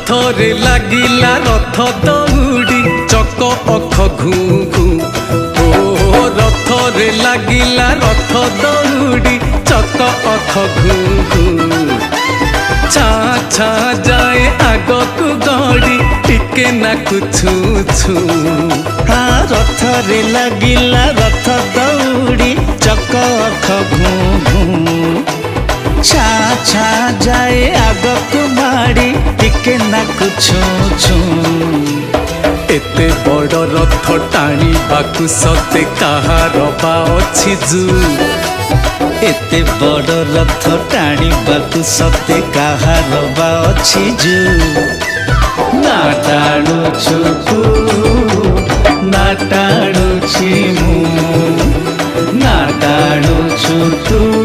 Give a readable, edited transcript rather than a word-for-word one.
ରଥରେ ଲାଗିଲା ରଥ ଦଉଡ଼ି ଚକ ଅଖ ଘୁ ଘୁ। ଓ ରଥରେ ଲାଗିଲା ରଥ ଦଉଡ଼ି ଚକ ଅଖ ଘୁ ଘୁ। ଛା ଛା ଯାଏ ଆଗକୁ ଗଡ଼ି ଟିକେ ନାକୁ ଛୁ ଛୁ। ରଥରେ ଲାଗିଲା ରଥ ଦଉଡ଼ି ଚକ ଅଖ ଘୁ ଘୁ। ଛା ଛା ଯାଏ ଆଗକୁ ମାଡ଼ି ଟିକେ ନାକୁ ଛୁ ଛୁ। ଏତେ ବଡ଼ ରଥ ଟାଣିବାକୁ ସତେ କାହାର ବା ଅଛି ଜୁ। ଏତେ ବଡ଼ ରଥ ଟାଣିବାକୁ ସତେ କାହାର ବା ଅଛି ଜୁ। ନା ଟାଣୁଛୁ ତୁ ନା ଟାଣୁଛି ମୁଁ। ନା ଟାଣୁଛୁ ତୁ